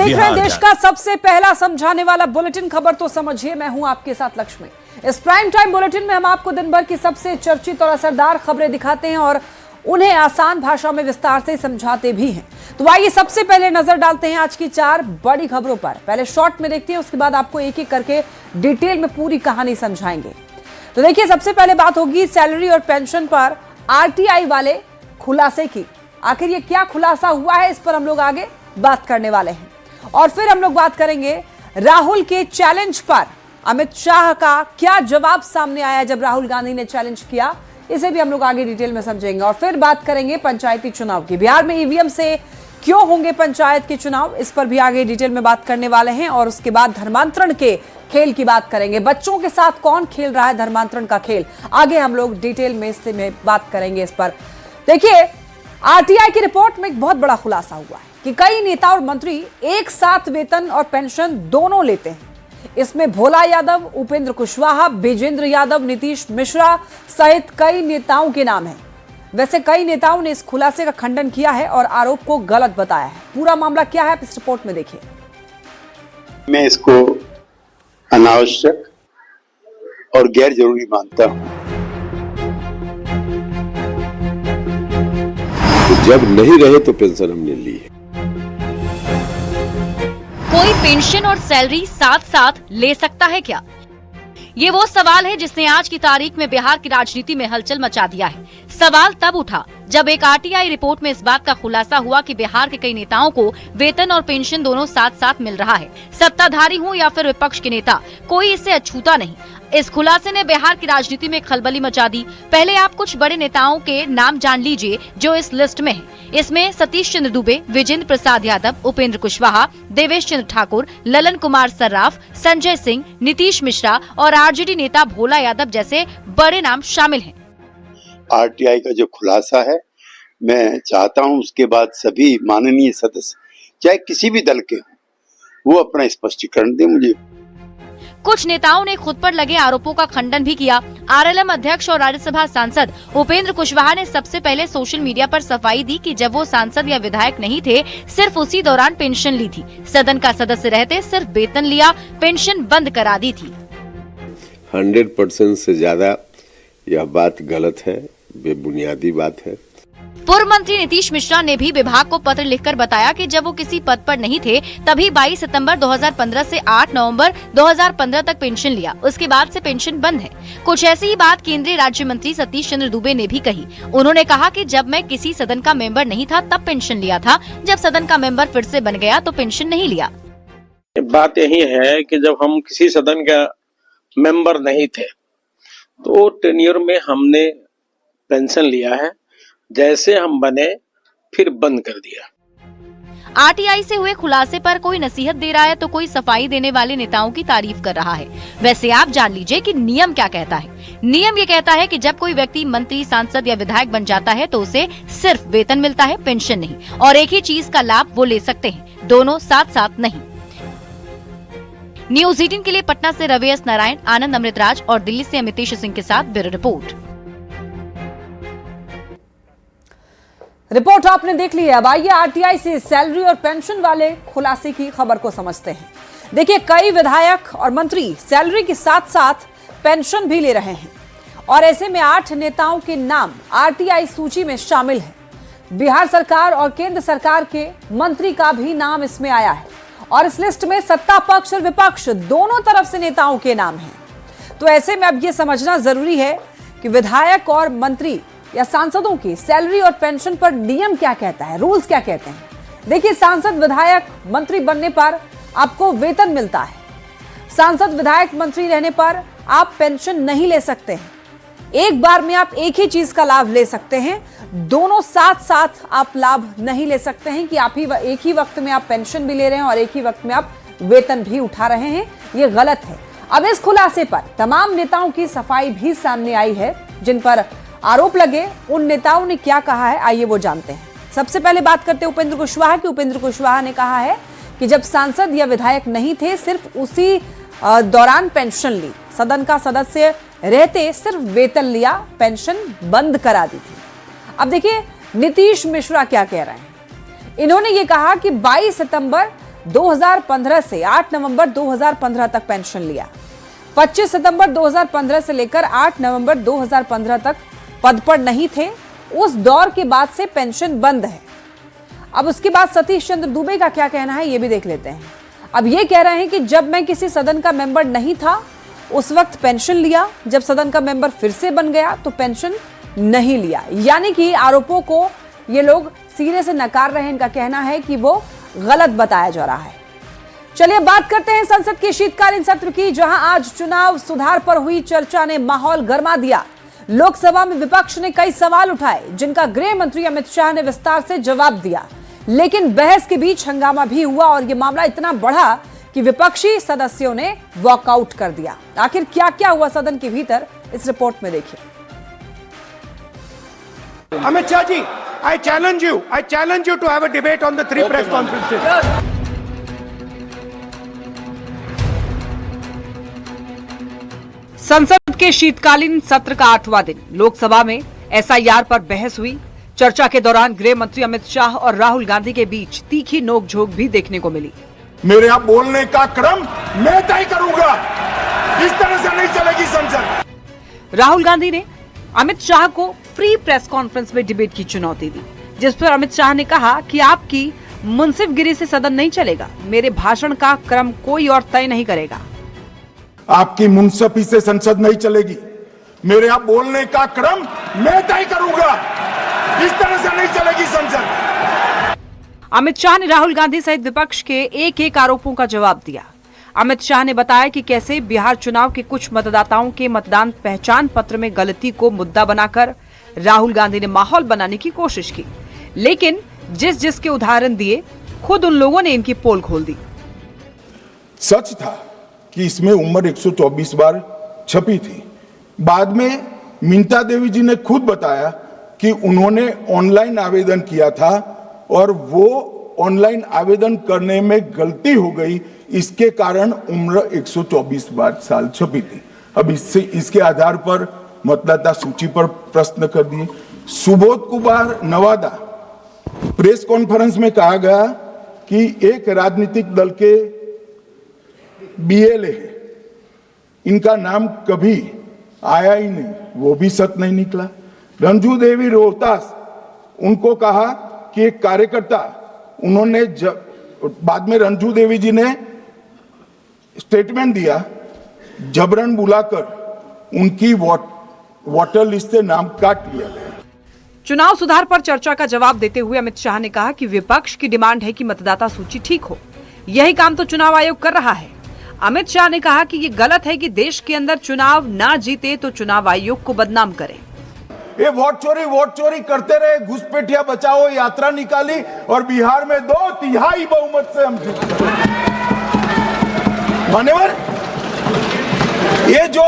देख रहे हैं देश का सबसे पहला समझाने वाला बुलेटिन खबर तो समझिए। मैं हूं आपके साथ लक्ष्मी। इस प्राइम टाइम बुलेटिन में हम आपको दिन भर की सबसे चर्चित और असरदार खबरें दिखाते हैं और उन्हें आसान भाषा में विस्तार से समझाते भी हैं। तो आइए सबसे पहले नजर डालते हैं आज की 4 बड़ी खबरों पर। पहले शॉर्ट में देखते हैं, उसके बाद आपको एक एक करके डिटेल में पूरी कहानी समझाएंगे। तो देखिए, सबसे पहले बात होगी सैलरी और पेंशन पर आरटीआई वाले खुलासे की। आखिर ये क्या खुलासा हुआ है, इस पर हम लोग आगे बात करने वाले हैं। और फिर हम लोग बात करेंगे राहुल के चैलेंज पर। अमित शाह का क्या जवाब सामने आया जब राहुल गांधी ने चैलेंज किया, इसे भी हम लोग आगे डिटेल में समझेंगे। और फिर बात करेंगे पंचायती चुनाव की। बिहार में ईवीएम से क्यों होंगे पंचायत के चुनाव, इस पर भी आगे डिटेल में बात करने वाले हैं। और उसके बाद धर्मांतरण के खेल की बात करेंगे। बच्चों के साथ कौन खेल रहा है धर्मांतरण का खेल, आगे हम लोग डिटेल में इससे में बात करेंगे इस पर। देखिए, आरटीआई की रिपोर्ट में एक बहुत बड़ा खुलासा हुआ है कि कई नेता और मंत्री एक साथ वेतन और पेंशन दोनों लेते हैं। इसमें भोला यादव, उपेंद्र कुशवाहा, बिजेंद्र यादव, नीतीश मिश्रा सहित कई नेताओं के नाम हैं। वैसे कई नेताओं ने इस खुलासे का खंडन किया है और आरोप को गलत बताया है। पूरा मामला क्या है, इस रिपोर्ट में देखिए। मैं इसको अनावश्यक और गैर जरूरी मानता हूं। जब नहीं रहे तो पेंशन हमने ली है। कोई पेंशन और सैलरी साथ साथ ले सकता है क्या? ये वो सवाल है जिसने आज की तारीख में बिहार की राजनीति में हलचल मचा दिया है। सवाल तब उठा जब एक आरटीआई रिपोर्ट में इस बात का खुलासा हुआ कि बिहार के कई नेताओं को वेतन और पेंशन दोनों साथ साथ मिल रहा है। सत्ताधारी हो या फिर विपक्ष के नेता, कोई इससे अछूता नहीं। इस खुलासे ने बिहार की राजनीति में खलबली मचा दी। पहले आप कुछ बड़े नेताओं के नाम जान लीजिए जो इस लिस्ट में हैं। इसमें सतीश चंद्र दुबे, विजेंद्र प्रसाद यादव, उपेंद्र कुशवाहा, देवेश चंद्र ठाकुर, ललन कुमार सर्राफ, संजय सिंह, नीतीश मिश्रा और आरजेडी नेता भोला यादव जैसे बड़े नाम शामिल हैं। आरटीआई का जो खुलासा है, मैं चाहता हूं उसके बाद सभी माननीय सदस्य, चाहे किसी भी दल के हों, वो अपना स्पष्टीकरण दें मुझे। कुछ नेताओं ने खुद पर लगे आरोपों का खंडन भी किया। आरएलएम अध्यक्ष और राज्यसभा सांसद उपेंद्र कुशवाहा ने सबसे पहले सोशल मीडिया पर सफाई दी कि जब वो सांसद या विधायक नहीं थे, सिर्फ उसी दौरान पेंशन ली थी। सदन का सदस्य रहते सिर्फ वेतन लिया, पेंशन बंद करा दी थी। 100% से ज्यादा यह बात गलत है, बेबुनियादी बात है। पूर्व मंत्री नीतीश मिश्रा ने भी विभाग को पत्र लिखकर बताया कि जब वो किसी पद पर नहीं थे तभी 22 सितंबर 2015 से 8 नवंबर 2015 तक पेंशन लिया। उसके बाद से पेंशन बंद है। कुछ ऐसी ही बात केंद्रीय राज्य मंत्री सतीश चंद्र दुबे ने भी कही। उन्होंने कहा कि जब मैं किसी सदन का मेंबर नहीं था तब पेंशन लिया था, जब सदन का मेंबर फिर से बन गया तो पेंशन नहीं लिया। बात यही है कि जब हम किसी सदन का मेंबर नहीं थे तो टेन्योर में हमने पेंशन लिया है, जैसे हम बने फिर बंद कर दिया। आरटीआई से हुए खुलासे पर कोई नसीहत दे रहा है तो कोई सफाई देने वाले नेताओं की तारीफ कर रहा है। वैसे आप जान लीजिए कि नियम क्या कहता है। नियम ये कहता है कि जब कोई व्यक्ति मंत्री, सांसद या विधायक बन जाता है तो उसे सिर्फ वेतन मिलता है, पेंशन नहीं। और एक ही चीज का लाभ वो ले सकते हैं, दोनों साथ साथ नहीं। न्यूज 18 के लिए पटना से रवि एस नारायण, आनंद अमृतराज और दिल्ली से अमितेश सिंह के साथ ब्यूरो रिपोर्ट। रिपोर्ट आपने देख ली है। अब आइए आरटीआई से सैलरी और पेंशन वाले खुलासे की खबर को समझते हैं। देखिए, कई विधायक और मंत्री सैलरी के साथ साथ पेंशन भी ले रहे हैं और ऐसे में 8 नेताओं के नाम आरटीआई सूची में शामिल है। बिहार सरकार और केंद्र सरकार के मंत्री का भी नाम इसमें आया है और इस लिस्ट में सत्ता पक्ष और विपक्ष दोनों तरफ से नेताओं के नाम हैं। तो ऐसे में अब यह समझना जरूरी है कि विधायक और मंत्री या सांसदों की सैलरी और पेंशन पर नियम क्या कहता है, रूल्स क्या कहते हैं। देखिए, सांसद, विधायक, मंत्री बनने पर आपको वेतन मिलता है। सांसद, विधायक, मंत्री रहने पर आप पेंशन नहीं ले सकते हैं। एक बार में आप एक ही चीज का लाभ ले सकते हैं, दोनों साथ साथ आप लाभ नहीं ले सकते हैं कि आप ही एक ही वक्त में आप पेंशन भी ले रहे हैं और एक ही वक्त में आप वेतन भी उठा रहे हैं। ये गलत है। अब इस खुलासे पर तमाम नेताओं की सफाई भी सामने आई है। जिन पर आरोप लगे उन नेताओं ने क्या कहा है, आइए वो जानते हैं। सबसे पहले बात करते हैं उपेंद्र कुशवाहा की। उपेंद्र कुशवाहा ने कहा है कि जब सांसद या विधायक नहीं थे, सिर्फ उसी दौरान पेंशन ली। सदन का सदस्य रहते सिर्फ वेतन लिया, पेंशन बंद करा दी थी। अब देखिए नीतीश मिश्रा क्या कह रहे हैं। इन्होंने ये कहा कि 22 सितंबर 2015 से 8 नवंबर 2015 तक पेंशन लिया। 25 सितंबर 2015 से लेकर 8 नवंबर 2015 तक पद पर नहीं थे। उस दौर के बाद से पेंशन बंद है। अब उसके बाद सतीश चंद्र दुबे का क्या कहना है, ये भी देख लेते हैं। अब ये कह रहे हैं कि जब मैं किसी सदन का मेंबर नहीं था उस वक्त पेंशन लिया, जब सदन का मेंबर फिर से बन गया तो पेंशन नहीं लिया। यानी कि आरोपों को ये लोग सिरे से नकार रहे हैं। इनका कहना है कि वो गलत बताया जा रहा है। चलिए बात करते हैं संसद के शीतकालीन सत्र की, जहां आज चुनाव सुधार पर हुई चर्चा ने माहौल गर्मा दिया। लोकसभा में विपक्ष ने कई सवाल उठाए जिनका गृह मंत्री अमित शाह ने विस्तार से जवाब दिया, लेकिन बहस के बीच हंगामा भी हुआ और यह मामला इतना बढ़ा कि विपक्षी सदस्यों ने वॉकआउट कर दिया। आखिर क्या क्या हुआ सदन के भीतर, इस रिपोर्ट में देखिए। Amit Shah ji, I challenge you to have a debate on the three press conferences. संसद के शीतकालीन सत्र का 8वां दिन लोकसभा में एसआईआर पर बहस हुई। चर्चा के दौरान गृह मंत्री अमित शाह और राहुल गांधी के बीच तीखी नोकझोंक भी देखने को मिली। मेरे यहाँ बोलने का क्रम मैं तय करूंगा, इस तरह से नहीं चलेगी संसद। राहुल गांधी ने अमित शाह को फ्री प्रेस कॉन्फ्रेंस में डिबेट की चुनौती दी, जिस पर अमित शाह ने कहा कि आपकी मुंसिफगिरी से सदन नहीं चलेगा, मेरे भाषण का क्रम कोई और तय नहीं करेगा। आपकी मुंसफी से संसद नहीं चलेगी, मेरे यहाँ बोलने का क्रम मैं तय करूंगा, इस तरह से नहीं चलेगी संसद। अमित शाह ने राहुल गांधी सहित विपक्ष के एक एक आरोपों का जवाब दिया। अमित शाह ने बताया कि कैसे बिहार चुनाव के कुछ मतदाताओं के मतदान पहचान पत्र में गलती को मुद्दा बनाकर राहुल गांधी ने माहौल बनाने की कोशिश की, लेकिन जिसके उदाहरण दिए खुद उन लोगों ने इनकी पोल खोल दी। सच था कि इसमें उम्र 124 बार छपी थी। बाद में मिंता देवी जी ने खुद बताया कि उन्होंने ऑनलाइन आवेदन किया था और वो ऑनलाइन आवेदन करने में गलती हो गई, इसके कारण उम्र 124 बार साल छपी थी। अब इसके आधार पर मतदाता सूची पर प्रश्न कर दिए। सुबोध कुमार नवादा प्रेस कॉन्फ्रेंस में कहा गया कि एक राजनीतिक दल के बीएलए है, इनका नाम कभी आया ही नहीं, वो भी सच नहीं निकला। रंजू देवी रोहतास, उनको कहा कि एक कार्यकर्ता, उन्होंने बाद में रंजू देवी जी ने स्टेटमेंट दिया, जबरन बुलाकर उनकी वोटर लिस्ट से नाम काट लिया गया। चुनाव सुधार पर चर्चा का जवाब देते हुए अमित शाह ने कहा कि विपक्ष की डिमांड है कि मतदाता सूची ठीक हो, यही काम तो चुनाव आयोग कर रहा है। अमित शाह ने कहा कि ये गलत है कि देश के अंदर चुनाव ना जीते तो चुनाव आयोग को बदनाम करें। ये वोट चोरी करते रहे, घुसपैठिया बचाओ यात्रा निकाली और बिहार में 2/3 बहुमत से हम जीते। मान्यवर, ये जो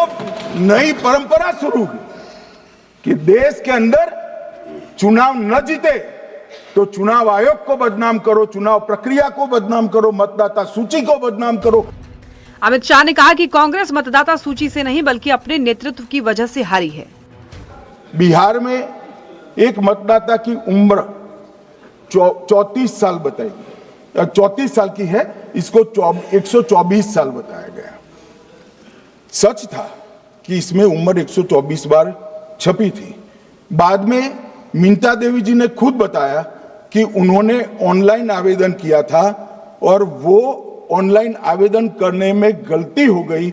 नई परंपरा शुरू हुई कि देश के अंदर चुनाव न जीते तो चुनाव आयोग को बदनाम करो, चुनाव प्रक्रिया को बदनाम करो, मतदाता सूची को बदनाम करो। अमित शाह ने कहा कि कांग्रेस मतदाता सूची से नहीं बल्कि अपने नेतृत्व की वजह से हारी है। बिहार में एक मतदाता की उम्र 34 साल बताई गई, 34 साल की है, इसको 124 साल बताया गया। सच था कि इसमें उम्र 124 बार छपी थी। बाद में मिंता देवी जी ने खुद बताया कि उन्होंने ऑनलाइन आवेदन किया था और वो ऑनलाइन आवेदन करने में गलती हो गई।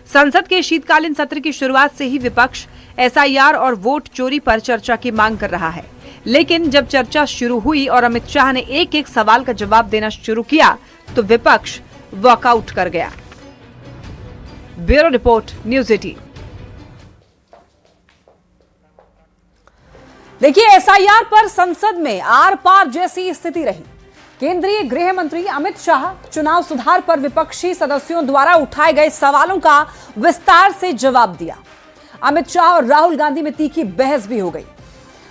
संसद के शीतकालीन सत्र की शुरुआत से ही विपक्ष एसआईआर और वोट चोरी पर चर्चा की मांग कर रहा है, लेकिन जब चर्चा शुरू हुई और अमित शाह ने एक एक सवाल का जवाब देना शुरू किया तो विपक्ष वॉकआउट कर गया। Bureau report, news 18। देखिए, एसआईआर पर संसद में आर पार जैसी स्थिति रही। केंद्रीय गृह मंत्री अमित शाह चुनाव सुधार पर विपक्षी सदस्यों द्वारा उठाए गए सवालों का विस्तार से जवाब दिया। अमित शाह और राहुल गांधी में तीखी बहस भी हो गई।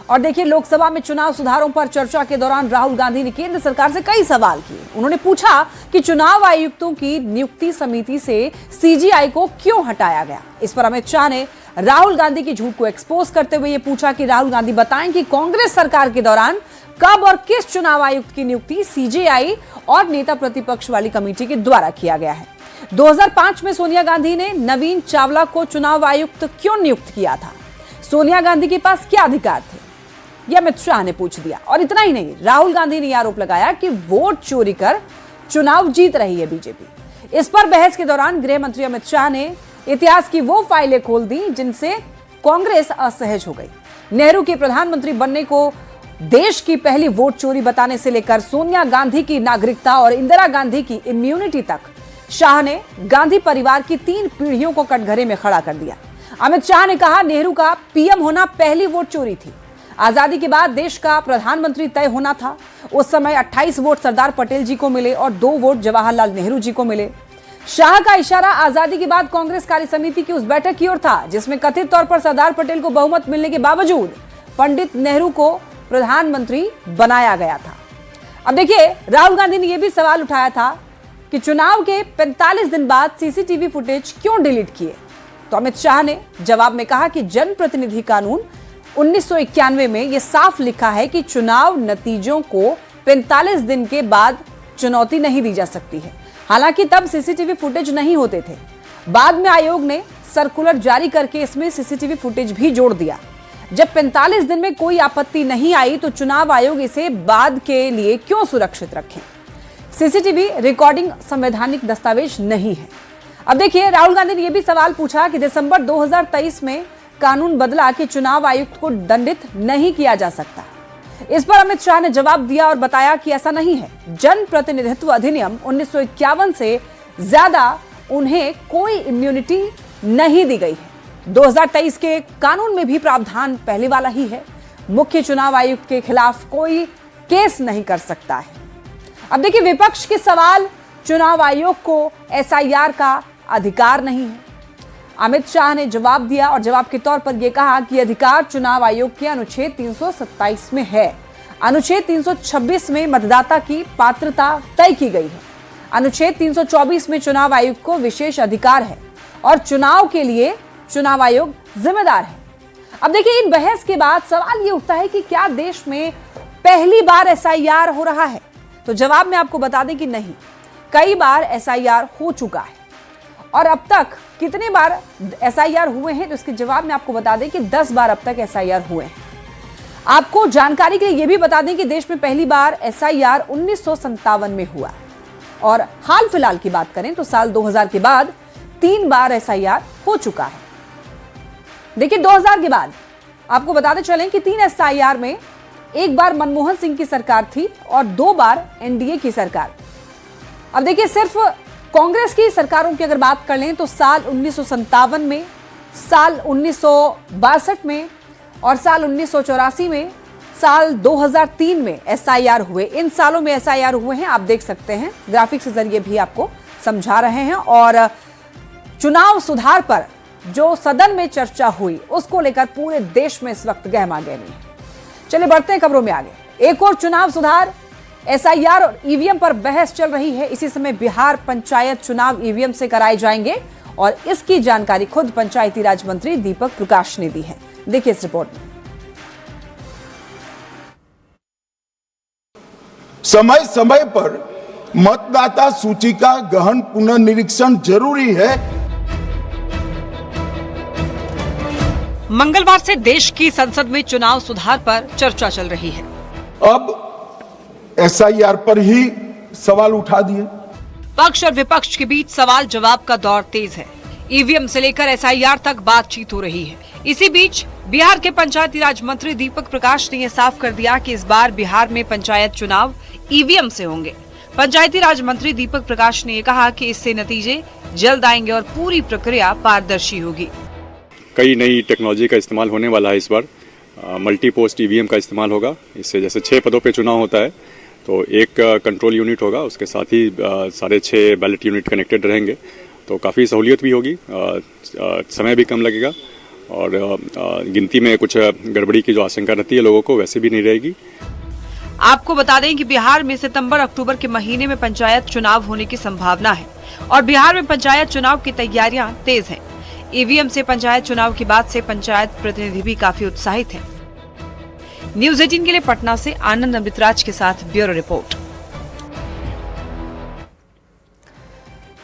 और देखिए, लोकसभा में चुनाव सुधारों पर चर्चा के दौरान राहुल गांधी ने केंद्र सरकार से कई सवाल किए। उन्होंने पूछा कि चुनाव आयुक्तों की नियुक्ति समिति से सीजीआई को क्यों हटाया गया। इस पर अमित शाह ने राहुल गांधी की झूठ को एक्सपोज करते हुए ये पूछा कि राहुल गांधी बताएं कि कांग्रेस सरकार के दौरान कब और किस चुनाव आयुक्त की नियुक्ति सीजेआई और नेता प्रतिपक्ष वाली कमेटी के द्वारा किया गया है। 2005 में सोनिया गांधी ने नवीन चावला को चुनाव आयुक्त क्यों नियुक्त किया था? सोनिया गांधी के पास क्या अधिकार थे? यह अमित शाह ने पूछ दिया। और इतना ही नहीं, राहुल गांधी ने आरोप लगाया कि वोट चोरी कर चुनाव जीत रही है बीजेपी। इस पर बहस के दौरान गृह मंत्री अमित शाह ने इतिहास की वो फाइलें खोल दी जिनसे कांग्रेस असहज हो गई। नेहरू के प्रधानमंत्री बनने को देश की पहली वोट चोरी बताने से लेकर सोनिया गांधी की नागरिकता और इंदिरा गांधी की इम्यूनिटी तक शाह ने गांधी परिवार की 3 पीढ़ियों को कटघरे में खड़ा कर दिया। अमित शाह ने कहा, नेहरू का पीएम होना पहली वोट चोरी थी। आजादी के बाद देश का प्रधानमंत्री तय होना था। उस समय 28 वोट सरदार पटेल जी को मिले और 2 वोट जवाहरलाल नेहरू जी को मिले। शाह का इशारा आजादी के बाद कांग्रेस कार्य समिति की उस बैठक की ओर था जिसमें कथित तौर पर सरदार पटेल को बहुमत मिलने के बावजूद पंडित नेहरू को प्रधानमंत्री बनाया गया था। अब देखिए, राहुल गांधी ने यह भी सवाल उठाया था कि चुनाव के 45 दिन बाद सीसीटीवी फुटेज क्यों डिलीट किए। तो अमित शाह ने जवाब में कहा कि जनप्रतिनिधि कानून 1991 में यह साफ लिखा है कि चुनाव नतीजों को 45 दिन के बाद चुनौती नहीं दी जा सकती है। हालांकि तब सीसीटीवी फुटेज नहीं होते थे। बाद में आयोग ने सर्कुलर जारी करके इसमें सीसीटीवी फुटेज भी जोड़ दिया। जब 45 दिन में कोई आपत्ति नहीं आई तो चुनाव आयोग इसे बाद के लिए क्यों सुरक्षित रखे? सीसीटीवी रिकॉर्डिंग संवैधानिक दस्तावेज नहीं है। अब देखिए, राहुल गांधी ने यह भी सवाल पूछा कि दिसंबर 2023 में कानून बदला कि चुनाव आयुक्त को दंडित नहीं किया जा सकता। इस पर अमित शाह ने जवाब दिया और बताया कि ऐसा नहीं है। जनप्रतिनिधित्व अधिनियम 1951 से ज्यादा उन्हें कोई इम्यूनिटी नहीं दी गई है। 2023 के कानून में भी प्रावधान पहले वाला ही है। मुख्य चुनाव आयुक्त के खिलाफ कोई केस नहीं कर सकता है। अब देखिए, विपक्ष के सवाल, चुनाव आयोग को एसआईआर का अधिकार नहीं है। अमित शाह ने जवाब दिया और जवाब के तौर पर यह कहा कि अधिकार चुनाव आयोग के अनुच्छेद 327 में है। अनुच्छेद 326 में मतदाता की पात्रता तय की गई है। अनुच्छेद 324 में चुनाव आयोग को विशेष अधिकार है और चुनाव के लिए चुनाव आयोग जिम्मेदार है। अब देखिए, इन बहस के बाद सवाल ये उठता है कि क्या देश में पहली बार एसआईआर हो रहा है? तो जवाब में आपको बता दें कि नहीं, कई बार एसआईआर हो चुका है। और अब तक कितने बार एसआईआर हुए हैं? तो इसके जवाब में आपको बता दें कि 10 बार अब तक एसआईआर हुए हैं। आपको जानकारी के लिए यह भी बता दें कि देश में पहली बार एसआईआर 1957 में हुआ और हाल फिलहाल की बात करें तो साल 2000 के बाद 3 बार एसआईआर हो चुका है। देखिए, 2000 के बाद आपको बताते चलें कि 3 एसआईआर में 1 बार मनमोहन सिंह की सरकार थी और 2 बार एनडीए की सरकार। अब देखिए, सिर्फ कांग्रेस की सरकारों की अगर बात कर लें तो साल 1957 में, साल 1962 में और साल 1984 में, साल 2003 में एसआईआर हुए। इन सालों में एसआईआर हुए हैं, आप देख सकते हैं, ग्राफिक्स के जरिए भी आपको समझा रहे हैं। और चुनाव सुधार पर जो सदन में चर्चा हुई उसको लेकर पूरे देश में इस वक्त गहमागहमी है। चलिए बढ़ते हैं खबरों में आगे। एक और चुनाव सुधार, एसआईआर और ईवीएम पर बहस चल रही है। इसी समय बिहार पंचायत चुनाव ईवीएम से कराए जाएंगे और इसकी जानकारी खुद पंचायती राज मंत्री दीपक प्रकाश ने दी है। देखिए इस रिपोर्ट में। समय समय पर मतदाता सूची का गहन पुनर्निरीक्षण जरूरी है। मंगलवार से देश की संसद में चुनाव सुधार पर चर्चा चल रही है। अब एसआईआर पर ही सवाल उठा दिए। पक्ष और विपक्ष के बीच सवाल जवाब का दौर तेज है। ईवीएम से लेकर एसआईआर तक बातचीत हो रही है। इसी बीच बिहार के पंचायती राज मंत्री दीपक प्रकाश ने यह साफ कर दिया कि इस बार बिहार में पंचायत चुनाव ईवीएम से होंगे। पंचायती राज मंत्री दीपक प्रकाश ने कहा कि इससे नतीजे जल्द आएंगे और पूरी प्रक्रिया पारदर्शी होगी। कई नई टेक्नोलॉजी का इस्तेमाल होने वाला है। इस बार मल्टी पोस्ट ईवीएम का इस्तेमाल होगा। इससे जैसे 6 पदों पे चुनाव होता है तो एक कंट्रोल यूनिट होगा, उसके साथ ही सारे 6 बैलेट यूनिट कनेक्टेड रहेंगे, तो काफ़ी सहूलियत भी होगी, समय भी कम लगेगा और गिनती में कुछ गड़बड़ी की जो आशंका रहती है लोगों को वैसे भी नहीं रहेगी। आपको बता दें कि बिहार में सितंबर-अक्टूबर के महीने में पंचायत चुनाव होने की संभावना है और बिहार में पंचायत चुनाव की तैयारियां तेज हैं। ईवीएम से पंचायत चुनाव की बात से पंचायत प्रतिनिधि भी काफी उत्साहित हैं। न्यूज 18 के लिए पटना से आनंद अमृतराज के साथ ब्यूरो रिपोर्ट।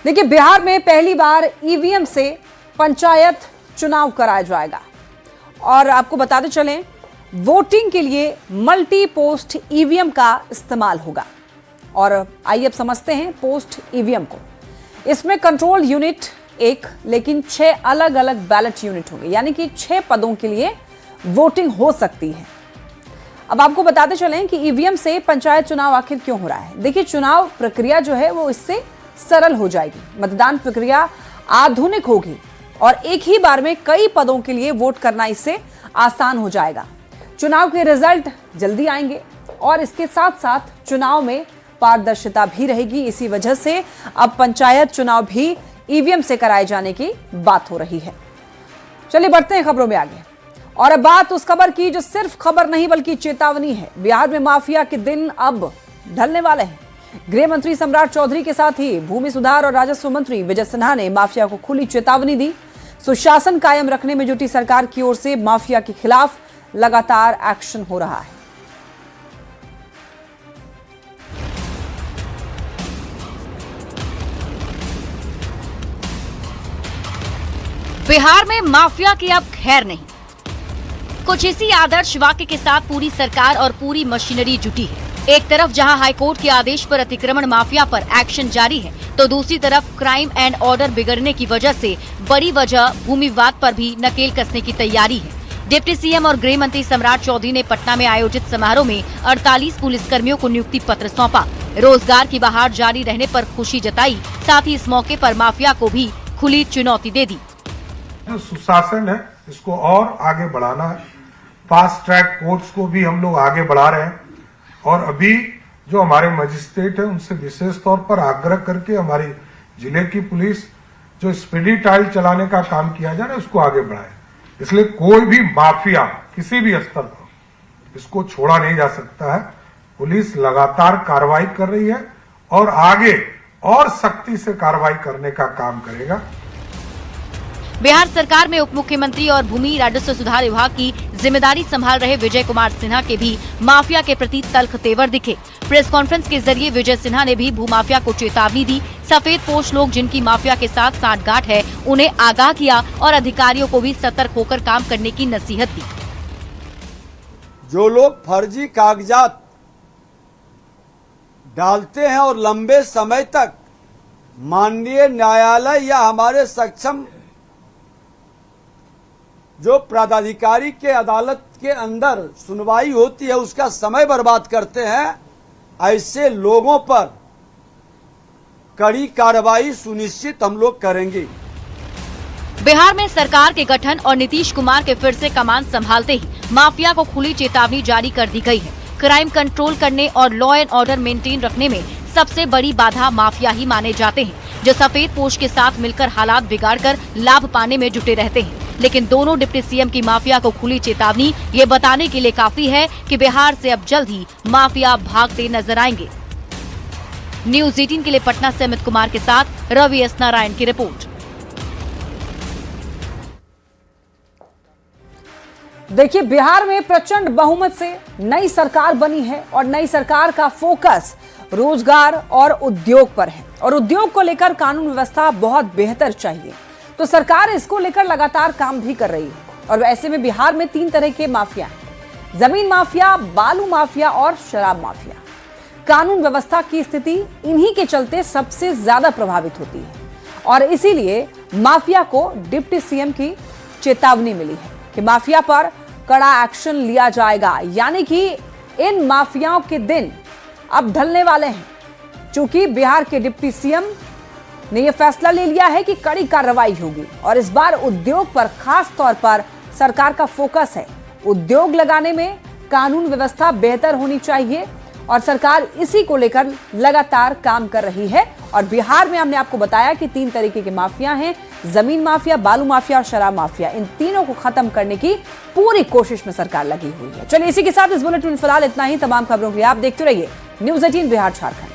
देखिए, बिहार में पहली बार ईवीएम से पंचायत चुनाव कराया जाएगा और आपको बताते चलें, वोटिंग के लिए मल्टी पोस्ट ईवीएम का इस्तेमाल होगा। और आइए अब समझते हैं पोस्ट ईवीएम को। इसमें कंट्रोल यूनिट एक, लेकिन 6 अलग अलग बैलेट यूनिट होंगे, यानी कि 6 पदों के लिए वोटिंग हो सकती है। अब आपको बताते चलें कि ईवीएम से पंचायत चुनाव आखिर क्यों हो रहा है। देखिए, चुनाव प्रक्रिया जो है वो इससे सरल हो जाएगी, मतदान प्रक्रिया आधुनिक होगी और एक ही बार में कई पदों के लिए वोट करना इससे आसान हो जाएगा। चुनाव के रिजल्ट जल्दी आएंगे और इसके साथ साथ चुनाव में पारदर्शिता भी रहेगी। इसी वजह से अब पंचायत चुनाव भी ईवीएम से कराए जाने की बात हो रही है। चलिए बढ़ते हैं खबरों में आगे। और अब बात उस खबर की जो सिर्फ खबर नहीं बल्कि चेतावनी है। बिहार में माफिया के दिन अब ढलने वाले हैं। गृह मंत्री सम्राट चौधरी के साथ ही भूमि सुधार और राजस्व मंत्री विजय सिन्हा ने माफिया को खुली चेतावनी दी। सुशासन कायम रखने में जुटी सरकार की ओर से माफिया के खिलाफ लगातार एक्शन हो रहा है। बिहार में माफिया की अब खैर नहीं। कुछ इसी आदर्श वाक्य के साथ पूरी सरकार और पूरी मशीनरी जुटी है। एक तरफ जहां हाईकोर्ट के आदेश पर अतिक्रमण माफिया पर एक्शन जारी है, तो दूसरी तरफ क्राइम एंड ऑर्डर बिगड़ने की वजह से बड़ी वजह भूमि विवाद पर भी नकेल कसने की तैयारी है। डिप्टी सीएम और गृह मंत्री सम्राट चौधरी ने पटना में आयोजित समारोह में 48 पुलिसकर्मियों को नियुक्ति पत्र सौंपा। रोजगार की बहार जारी रहने पर खुशी जताई, साथ ही इस मौके पर माफिया को भी खुली चुनौती दे दी। जो सुशासन है इसको और आगे बढ़ाना है। फास्ट ट्रैक कोर्ट्स को भी हम लोग आगे बढ़ा रहे हैं और अभी जो हमारे मजिस्ट्रेट है उनसे विशेष तौर पर आग्रह करके हमारी जिले की पुलिस जो स्पीडी ट्रायल चलाने का काम किया जा रहा है उसको आगे बढ़ाए। इसलिए कोई भी माफिया किसी भी स्तर पर इसको छोड़ा नहीं जा सकता है। पुलिस लगातार कार्रवाई कर रही है और आगे और सख्ती से कार्रवाई करने का काम करेगा। बिहार सरकार में उप मुख्यमंत्री और भूमि राजस्व सुधार विभाग की जिम्मेदारी संभाल रहे विजय कुमार सिन्हा के भी माफिया के प्रति तल्ख तेवर दिखे। प्रेस कॉन्फ्रेंस के जरिए विजय सिन्हा ने भी भूमाफिया को चेतावनी दी। सफेद पोश लोग जिनकी माफिया के साथ सांठगांठ है उन्हें आगाह किया और अधिकारियों को भी सतर्क होकर काम करने की नसीहत दी। जो लोग फर्जी कागजात डालते हैं और लंबे समय तक माननीय न्यायालय या हमारे सक्षम जो पदाधिकारी के अदालत के अंदर सुनवाई होती है उसका समय बर्बाद करते हैं, ऐसे लोगों पर कड़ी कार्रवाई सुनिश्चित हम लोग करेंगे। बिहार में सरकार के गठन और नीतीश कुमार के फिर से कमान संभालते ही माफिया को खुली चेतावनी जारी कर दी गई है। क्राइम कंट्रोल करने और लॉ एंड ऑर्डर मेंटेन रखने में सबसे बड़ी बाधा माफिया ही माने जाते हैं, जो सफेद पोश के साथ मिलकर हालात बिगाड़कर लाभ पाने में जुटे रहते हैं। लेकिन दोनों डिप्टी सीएम की माफिया को खुली चेतावनी ये बताने के लिए काफी है कि बिहार से अब जल्द ही माफिया भागते नजर आएंगे। न्यूज 18 के लिए पटना से अमित कुमार के साथ रवि एस नारायण की रिपोर्ट। देखिए, बिहार में प्रचंड बहुमत से नई सरकार बनी है और नई सरकार का फोकस रोजगार और उद्योग पर है और उद्योग को लेकर कानून व्यवस्था बहुत बेहतर चाहिए, तो सरकार इसको लेकर लगातार काम भी कर रही है। और ऐसे में बिहार में 3 तरह के माफिया हैं: जमीन माफिया, बालू माफिया और शराब माफिया। कानून व्यवस्था की स्थिति इन्हीं के चलते सबसे ज्यादा प्रभावित होती है और इसीलिए माफिया को डिप्टी सीएम की चेतावनी मिली है कि माफिया पर कड़ा एक्शन लिया जाएगा, यानी कि इन माफियाओं के दिन अब ढलने वाले हैं। चूंकि बिहार के डिप्टी सीएम ने यह फैसला ले लिया है कि कड़ी कार्रवाई होगी और इस बार उद्योग पर खास तौर पर सरकार का फोकस है। उद्योग लगाने में कानून व्यवस्था बेहतर होनी चाहिए और सरकार इसी को लेकर लगातार काम कर रही है। और बिहार में हमने आपको बताया कि 3 तरीके के माफिया हैं: जमीन माफिया, बालू माफिया और शराब माफिया। इन तीनों को खत्म करने की पूरी कोशिश में सरकार लगी हुई है। चलिए, इसी के साथ इस बुलेटिन में फिलहाल इतना ही। तमाम खबरों के लिए आप देखते रहिए न्यूज 18 बिहार झारखंड।